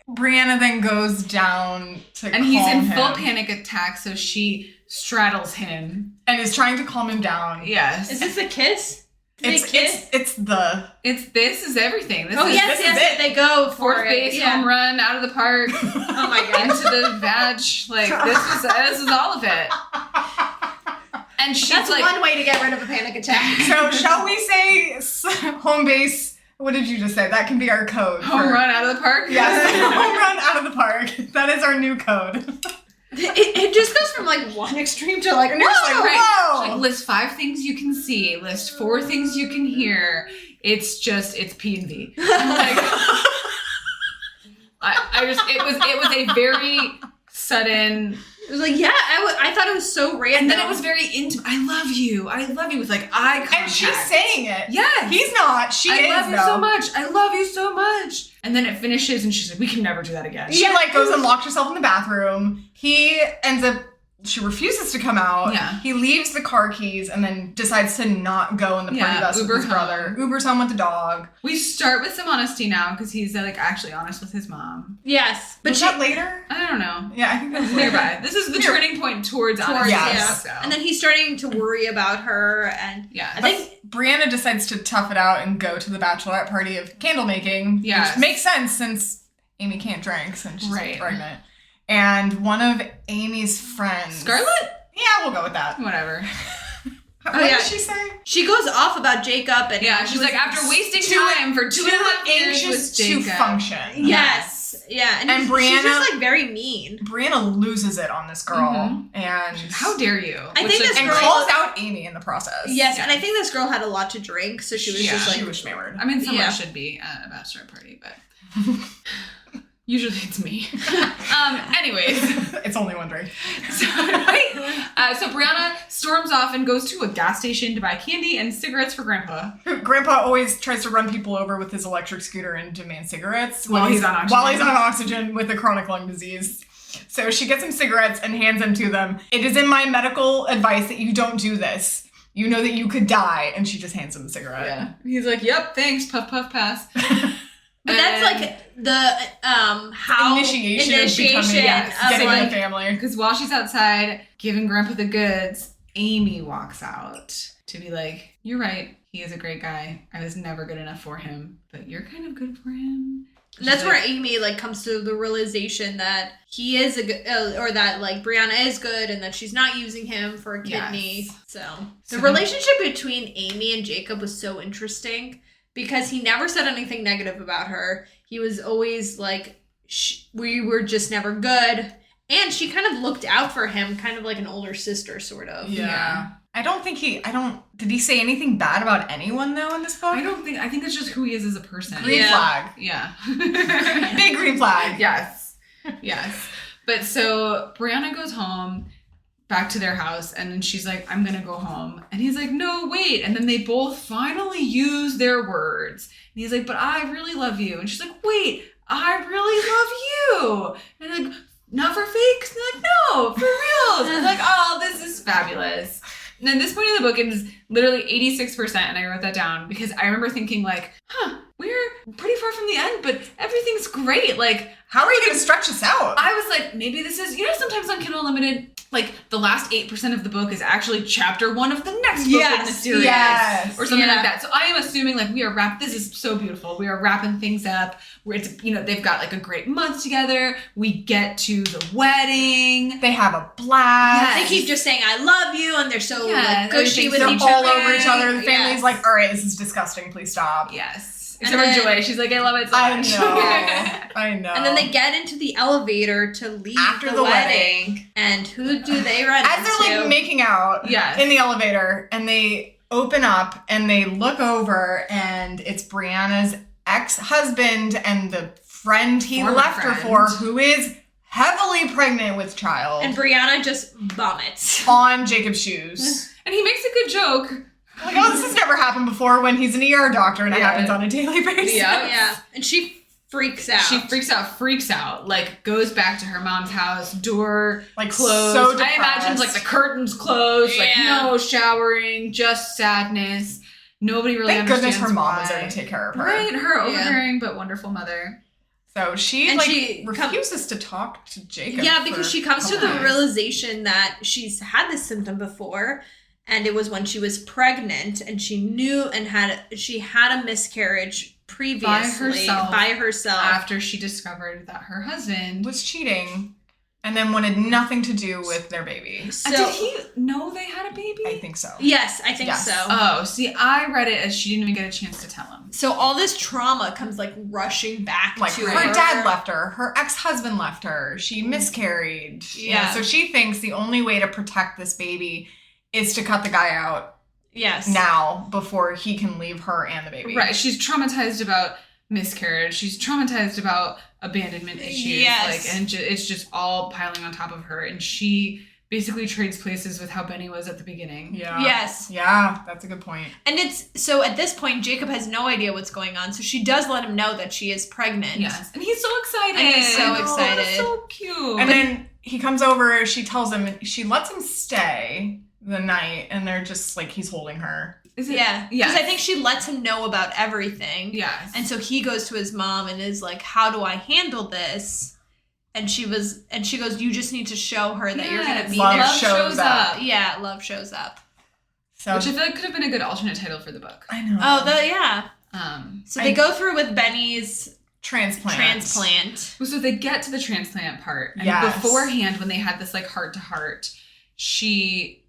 Brianna then goes down to And he's in him full panic attack, so she straddles him. and is trying to calm him down. Yes. is this a kiss? Do they kiss? It's This is everything. This is Yes, they go for fourth base, yeah. home run, out of the park, Oh my god. into the vag. Like, this is all of it. And she's That's like, one way to get rid of a panic attack. So shall we say home base? What did you just say? That can be our code. home run out of the park? Yes, home run out of the park. That is our new code. It just goes from like one extreme to like, And you're just like, whoa! whoa! Like, list 5 things you can see, list 4 things you can hear. It's P and V. Like, it was a very sudden. It was like, yeah, I thought it was so random. And then it was very intimate. I love you with like eye contact. And she's saying it. Yes. He's not. She is, I love you though. so much. I love you so much. And then it finishes and she's like, we can never do that again. She like goes and locks herself in the bathroom. He ends up, she refuses to come out. Yeah. He leaves the car keys and then decides to not go in the party bus with his brother. Uber's home with the dog. We start with some honesty now because he's like actually honest with his mom. Yes. But that later? I don't know. Yeah, I think that's Nearby. This is the turning point towards honesty. yes. So. And then he's starting to worry about her, and Yeah. I think Brianna decides to tough it out and go to the bachelorette party of candle making. Yes. Which makes sense since Amy can't drink since she's Right. pregnant. And one of Amy's friends... Scarlett? Yeah, we'll go with that. Whatever. What yeah. did she say? she goes off about Jacob, and Yeah, she's like, after wasting too time for 2.5 years with anxious to Jacob. function. Yes, yeah, and And she's Brianna- just like very mean. Brianna loses it on this girl. And... How dare you? I think this and girl- calls out Amy in the process. Yes, Yeah. and I think this girl had a lot to drink, so she was Yeah. just like, She was hammered. I mean, someone Yeah. should be at a bachelor party, but usually it's me. Anyways, It's only one drink. so Brianna storms off and goes to a gas station to buy candy and cigarettes for Grandpa. Grandpa always tries to run people over with his electric scooter and demand cigarettes While he's on oxygen. While he's on oxygen with a chronic lung disease. So she gets him cigarettes and hands them to them. It is in my medical advice that you don't do this. You know that you could die. And she just hands him the cigarette. Yeah. He's like, yep, thanks, puff, puff, pass. but that's like the how Initiation of initiation becoming, of getting in like, the family. Because while she's outside giving Grandpa the goods, Amy walks out to be like, you're right, he is a great guy. I was never good enough for him, but you're kind of good for him. And that's She's where like, Amy like comes to the realization that he is a good, or that like Brianna is good, and that she's not using him for a kidney. Yes. So the So- relationship between Amy and Jacob was so interesting because he never said anything negative about her. He was always like, we were just never good, and she kind of looked out for him, kind of like an older sister, sort of. Yeah. Did he say anything bad about anyone though in this book? I think it's just who he is as a person. Green Yeah. flag. Yeah. Big green flag. Yes. Yes. But so Brianna goes home back to their house and then she's like, I'm going to go home. And he's like, no, wait. And then they both finally use their words. And he's like, but I really love you. And she's like, wait, I really love you. And they're like, not for fakes? And they're like, no, for reals. And they're like, oh, this is fabulous. And then this point in the book, it is literally 86%, and I wrote that down because I remember thinking like, we're pretty far from the end, but everything's great. Like, How are you going to stretch this out? I was like, maybe this is, sometimes on Kindle Unlimited, like the last 8% of the book is actually chapter 1 of the next book in the series. Yes. Or something like that. So I am assuming like this is so beautiful. We are wrapping things up. They've got like a great month together. We get to the wedding. They have a blast. They keep just saying "I love you," and they're so Yeah, like gushy with They're each all other. over each other. The family's Yes. like, all right, this is disgusting. Please stop. Yes. And Except for then- Joy. She's like, I love it so I much. know. I know. And then they get into the elevator to leave After the the wedding. And who do they run As into? they're like making out Yes. in the elevator, and they open up and they look over, and it's Brianna's ex-husband and the friend he Former left her friend. for, who is heavily pregnant with child. And Brianna just vomits. On Jacob's shoes. And he makes a good joke. Like, oh, this has never happened before when he's an ER doctor and it happens on a daily basis. Yeah. And she freaks out. Freaks out. Like, goes back to her mom's house, door like closed. So I imagine like the curtains closed, like no showering, just sadness. Nobody really Thank understands goodness her mom why. was there to take care of her. Right, her overbearing but wonderful mother. So she refuses to talk to Jacob. Yeah, because she comes to the realization that she's had this symptom before, and it was when she was pregnant, and she knew and she had a miscarriage previously by herself after she discovered that her husband was cheating. And then wanted nothing to do with their baby. So, did he know they had a baby? I think so. Yes, I think so. Oh, see, I read it as she didn't even get a chance to tell him. So all this trauma comes like rushing back like to her dad left her ex-husband left her, she miscarried. Yeah. So she thinks the only way to protect this baby is to cut the guy out. Yes. Now, before he can leave her and the baby. Right. She's traumatized about miscarriage. She's traumatized about abandonment issues. Yes. And it's just all piling on top of her. And she basically trades places with how Benny was at the beginning. Yeah. Yes. Yeah, that's a good point. And so at this point, Jacob has no idea what's going on. So she does let him know that she is pregnant. Yes. And he's so excited. And he's so excited. That's so cute. And then he comes over, she tells him, she lets him stay the night, and they're just like, he's holding her. Is it? Yeah. Because I think she lets him know about everything. Yes. And so he goes to his mom and is like, how do I handle this? And she goes, you just need to show her that you're going to be love there. Love shows up. Yeah, love shows up. So, which I feel like could have been a good alternate title for the book. I know. Oh, yeah. So they go through with Benny's transplant. So they get to the transplant part. And beforehand, when they had this like heart to heart, he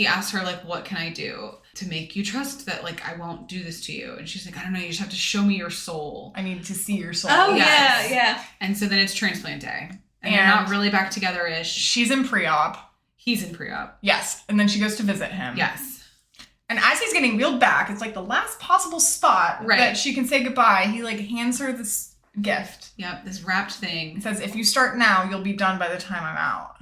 asked her like, what can I do to make you trust that like I won't do this to you? And she's like, I don't know, you just have to show me your soul. I need to see your soul. Oh, yes. yeah. And so then it's transplant day. And they're not really back together-ish. She's in pre-op. He's in pre-op. Yes. And then she goes to visit him. Yes. And as he's getting wheeled back, it's like the last possible spot that she can say goodbye. He like hands her this gift. Yep, this wrapped thing. It says, if you start now, you'll be done by the time I'm out.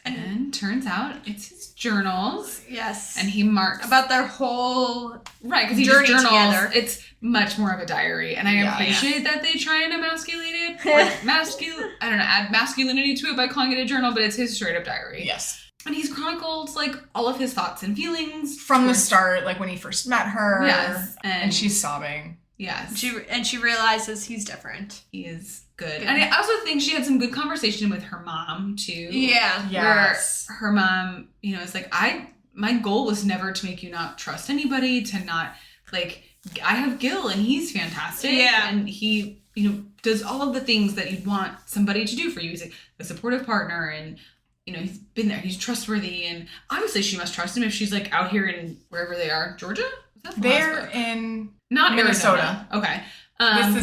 And turns out it's his journals. Yes. And he marks about their whole because he journey journals together. It's much more of a diary. And I appreciate that they try and emasculate it. Or I don't know, add masculinity to it by calling it a journal, but it's his straight up diary. Yes. And he's chronicled like all of his thoughts and feelings. From the start, like when he first met her. Yes. And she's sobbing. Yes. She realizes he's different. He is good. And I also think she had some good conversation with her mom, too. Yeah. Yes. Where her mom, is like, my goal was never to make you not trust anybody, to not, like, I have Gil and he's fantastic. Yeah. And he, does all of the things that you'd want somebody to do for you. He's like a supportive partner and, he's been there. He's trustworthy. And obviously she must trust him if she's, like, out here in wherever they are. Georgia? They're in... Not Minnesota. Arizona. Okay.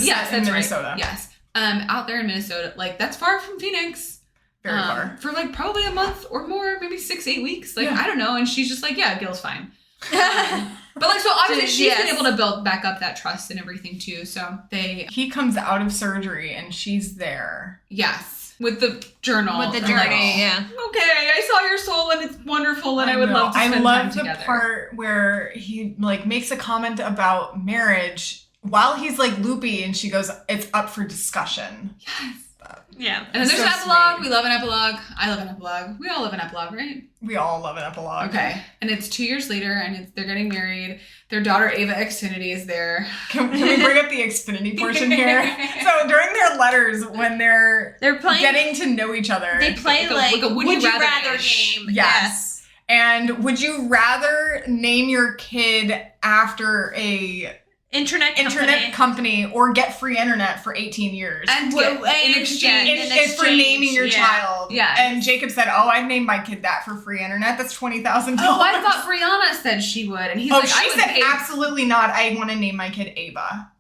Yes, that's Minnesota. Right. Yes. Out there in Minnesota. Like, that's far from Phoenix. Very far. For, like, probably a month or more, maybe 6-8 weeks. Like, I don't know. And she's just like, yeah, Gil's fine. But, like, so obviously she's been able to build back up that trust and everything, too. So He comes out of surgery, and she's there. Yes. With the journal. With the journey, yeah. Okay, I saw your soul, and it's wonderful, and I would love to spend time together. I love the part where he, like, makes a comment about marriage while he's, like, loopy, and she goes, it's up for discussion. Yes. Yeah. And then there's an epilogue. Sweet. We love an epilogue. I love an epilogue. We all love an epilogue, right? We all love an epilogue. Okay. And it's 2 years later, and they're getting married. Their daughter, Ava Xfinity, is there. Can we bring up the Xfinity portion here? So during their letters, when they're playing, getting to know each other. They play like a would you rather game. Yes. And would you rather name your kid after a... Internet company or get free internet for 18 years and in exchange for naming your child. Yeah. And Jacob said, I'd name my kid that for free internet. That's $20,000. Oh, I thought Brianna said she would. And he's like, she said absolutely not. I want to name my kid Ava.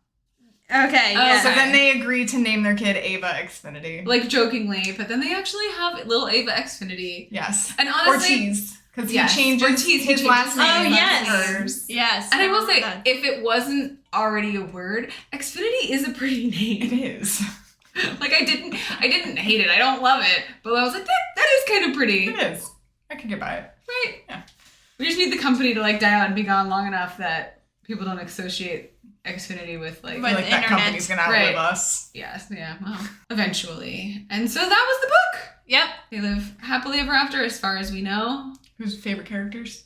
Okay. Yeah. So then they agreed to name their kid Ava Xfinity. Like jokingly, but then they actually have little Ava Xfinity. Yes. And honestly, Ortiz. Because he changes his last name. Oh, yes. Yes. And I will say, if it wasn't already a word, Xfinity is a pretty name. It is. Like I didn't hate it. I don't love it, but I was like, that is kind of pretty. It is. I could get by it. Right? Yeah. We just need the company to like die out and be gone long enough that people don't associate Xfinity with like. But Like that internet. company's gonna outlive us. Yes, yeah, well, eventually. And so that was the book. Yep. They live happily ever after, as far as we know. Who's your favorite characters?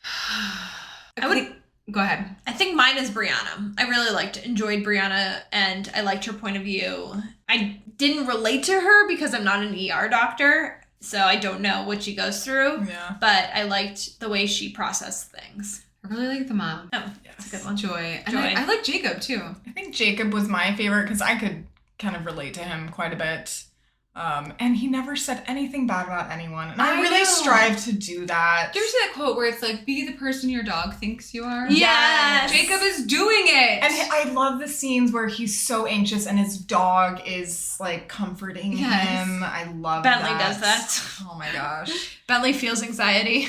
Go ahead. I think mine is Brianna. I really enjoyed Brianna, and I liked her point of view. I didn't relate to her because I'm not an ER doctor, so I don't know what she goes through. Yeah. But I liked the way she processed things. I really like the mom. Oh, Yes. that's a good one. Joy. And Joy. I like Jacob, too. I think Jacob was my favorite because I could kind of relate to him quite a bit. And he never said anything bad about anyone. And I really know. strive to do that. Do you ever see that quote where it's like, be the person your dog thinks you are? Yes. Jacob is doing it. And I love the scenes where he's so anxious and his dog is like comforting Yes. him. I love Bentley that. does that. Oh my gosh. Bentley feels anxiety.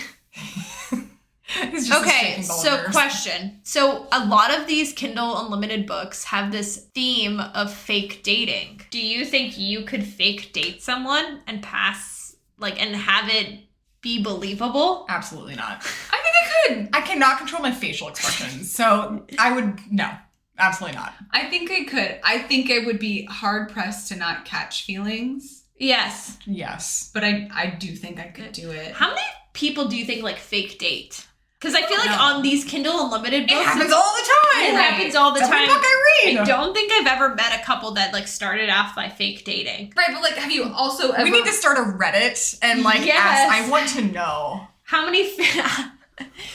He's just a Okay, shaking ball of so nerves. question. So a lot of these Kindle Unlimited books have this theme of fake dating. Do you think you could fake date someone and pass, and have it be believable? Absolutely not. I think I could. I cannot control my facial expressions. So I would, no, absolutely not. I think I could. I think I would be hard pressed to not catch feelings, Yes. Yes. but I do think I could do it. How many people do you think fake date? Because I feel like No. on these Kindle Unlimited books, It happens all the time. It happens all the It's every time. book I read. I don't think I've ever met a couple that started off by fake dating. Right, but have you also ever... We need to start a Reddit and Yes. ask. I want to know.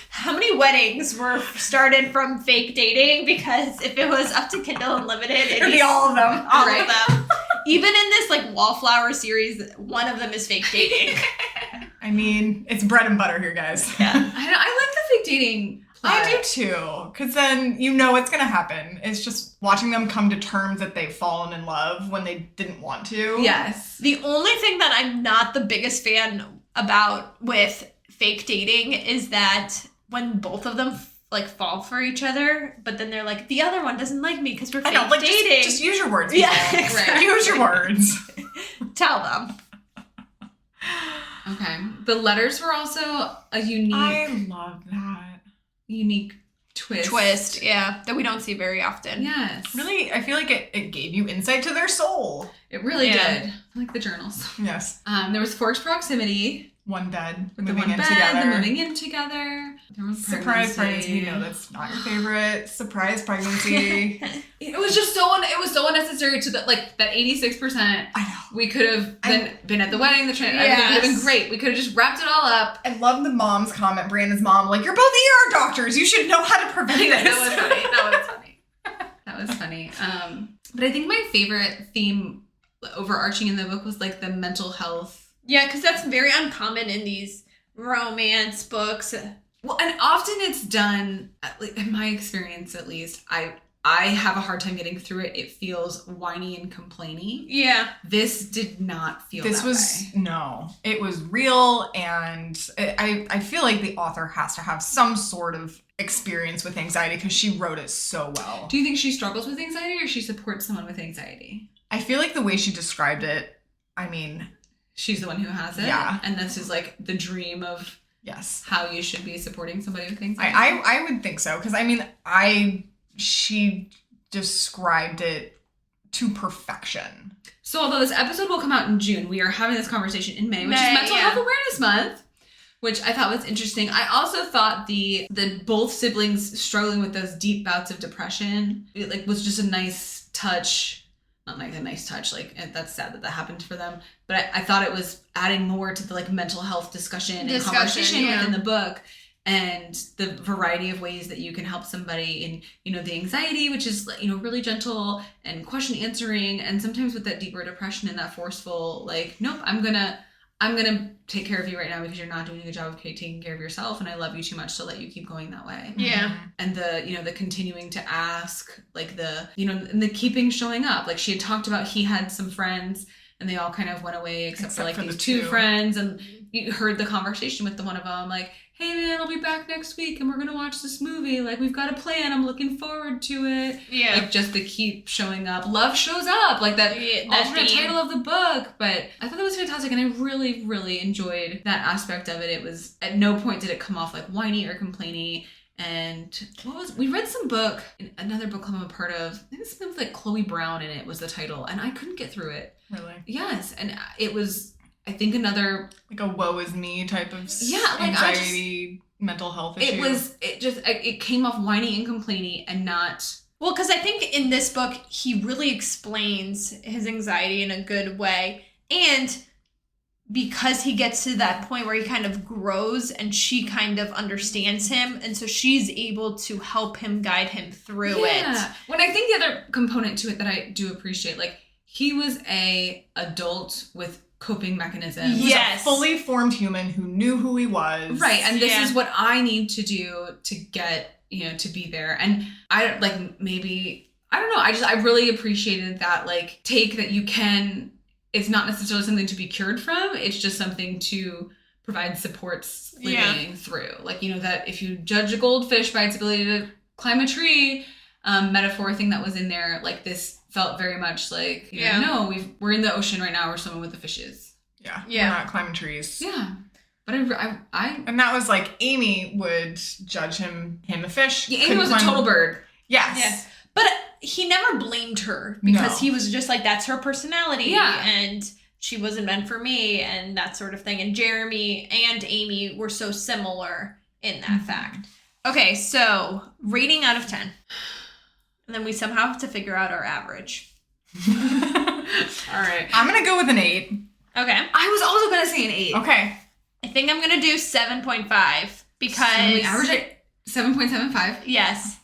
How many weddings were started from fake dating? Because if it was up to Kindle Unlimited, It'd be all of them. all Right. of them. Even in this Wallflower series, one of them is fake dating. I mean, it's bread and butter here, guys. Yeah. I like the fake dating plot. I do too, because then you know what's going to happen. It's just watching them come to terms that they've fallen in love when they didn't want to. Yes. The only thing that I'm not the biggest fan about with fake dating is that when both of them fall for each other, but then they're like, the other one doesn't like me because we're I fake know, dating. just use your words. Yeah, people. exactly. Use your words. Tell them. Okay. The letters were also a unique I love that. twist. Yeah, that we don't see very often. Yes. Really, I feel like it gave you insight to their soul. It really Yeah. did. I like the journals. Yes. There was forced proximity. One bed, With the moving one in bed, together. the moving in together. There was Surprise pregnancy. No, that's not your favorite. Surprise pregnancy. It was just it was so unnecessary to that 86%. I know. We could have been at the wedding, everything would have been Yes. great. We could have just wrapped it all up. I love the mom's comment, Brandon's mom, you're both ER doctors. You should know how to prevent this. That was funny. But I think my favorite theme overarching in the book was the mental health. Yeah, because that's very uncommon in these romance books. Well, and often it's done, in my experience at least, I have a hard time getting through it. It feels whiny and complaining. Yeah. This did not feel This that was, way. no, it was real, and I feel like the author has to have some sort of experience with anxiety because she wrote it so well. Do you think she struggles with anxiety or she supports someone with anxiety? I feel like the way she described it, I mean... She's the one who has it. Yeah. And this is the dream of Yes. how you should be supporting somebody with anxiety. I would think so, because she described it to perfection. So although this episode will come out in June, we are having this conversation in May, which is Mental Health Awareness Month, which I thought was interesting. I also thought the both siblings struggling with those deep bouts of depression, it was just a nice touch. Not a nice touch, that's sad that happened for them. But I thought it was adding more to the mental health discussion and conversation within the book, and the variety of ways that you can help somebody in, the anxiety, which is, really gentle and question answering, and sometimes with that deeper depression and that forceful, nope, I'm gonna take care of you right now because you're not doing a good job of taking care of yourself, and I love you too much to let you keep going that way. Yeah. And the continuing to ask, and the keeping showing up. She had talked about he had some friends and they all kind of went away except for the these two two friends, and you heard the conversation with the one of them, hey man, I'll be back next week and we're gonna watch this movie. Like, we've got a plan. I'm looking forward to it. Yeah. Like, just to keep showing up. Love shows up. Like, that alternate title of the book. But I thought that was fantastic, and I really, really enjoyed that aspect of it. It was, at no point did it come off like whiny or complainy. And we read some book, another book club I'm a part of. I think it's something with like Chloe Brown in it was the title, and I couldn't get through it. Really? Yes, and it was, I think, another like a woe is me type of like anxiety, mental health issue. It came off whiny and complainy and not. Well, because I think in this book he really explains his anxiety in a good way, and because he gets to that point where he kind of grows and she kind of understands him, and so she's able to help him, guide him through it. When I think the other component to it that I do appreciate, like, he was a adult with coping mechanisms. Yes. A fully formed human who knew who he was. Right, and this is what I need to do to get, to be there. And I don't know, I really appreciated that, like, take that you can. It's not necessarily something to be cured from. It's just something to provide supports living through. Like, that if you judge a goldfish by its ability to climb a tree, metaphor thing that was in there, like, this felt very much like, no, we're in the ocean right now. We're swimming with the fishes. Yeah. We're not climbing trees. Yeah. But I and that was like, Amy would judge him a fish. Yeah, Amy was a total bird. Yes. Yeah. But he never blamed her because he was just like, that's her personality. Yeah. And she wasn't meant for me and that sort of thing. And Jeremy and Amy were so similar in that fact. Okay, so rating out of 10. And then we somehow have to figure out our average. All right. I'm going to go with an 8. Okay. I was also going to say an 8. Okay. I think I'm going to do 7.5 because... So we average at 7.75? Yes.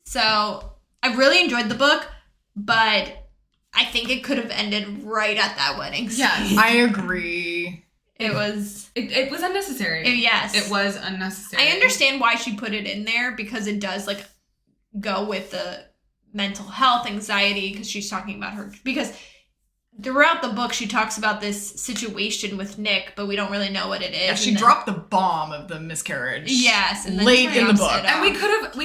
So I really enjoyed the book, but I think it could have ended right at that wedding scene. Yes. I agree. It was unnecessary. Yes. It was unnecessary. I understand why she put it in there because it does, like, go with the mental health, anxiety, because she's talking about her... Because throughout the book, she talks about this situation with Nick, but we don't really know what it is. Yeah, she dropped the bomb of the miscarriage. Yes. And then late in the book. And we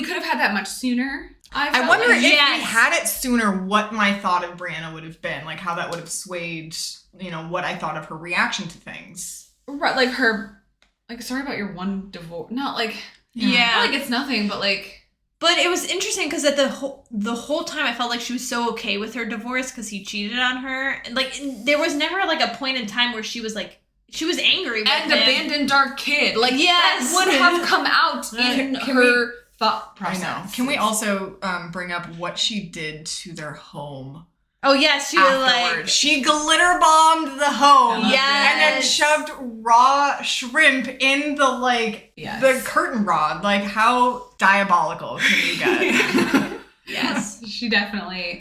could have had that much sooner. I wonder if we had it sooner, what my thought of Brianna would have been. Like, how that would have swayed, what I thought of her reaction to things. Right, like her... Like, sorry about your one divorce. Not like... Yeah. Not like it's nothing, but like... But it was interesting because at the whole time I felt like she was so okay with her divorce because he cheated on her. And like there was never like a point in time where she was angry with him. Abandoned our kid. Like, yes, that would have come out in her thought process. I know. Can we also bring up what she did to their home? Oh yes, she was she glitter bombed the home. Yes. And then shoved raw shrimp in the curtain rod. Like, how diabolical can you get? Yes. She definitely...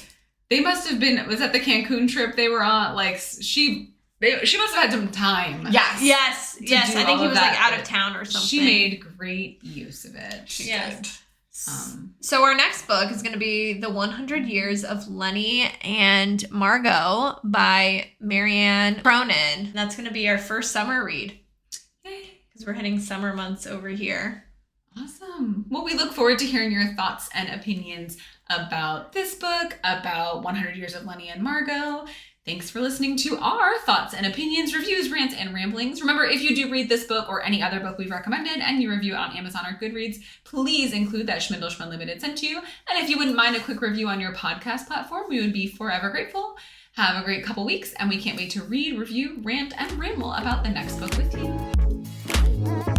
They must have been... Was that the Cancun trip they were on? Like, she must have had some time. Yes. I think he was like out of town or something. She made great use of it. She did. So our next book is going to be The 100 Years of Lenny and Margot by Marianne Cronin. That's going to be our first summer read. Yay. Because we're hitting summer months over here. Awesome. Well, we look forward to hearing your thoughts and opinions about this book, about 100 Years of Lenny and Margot. Thanks for listening to our thoughts and opinions, reviews, rants, and ramblings. Remember, if you do read this book or any other book we've recommended and you review it on Amazon or Goodreads, please include that Schmindel Schmunlimited sent to you. And if you wouldn't mind a quick review on your podcast platform, we would be forever grateful. Have a great couple weeks, and we can't wait to read, review, rant, and ramble about the next book with you.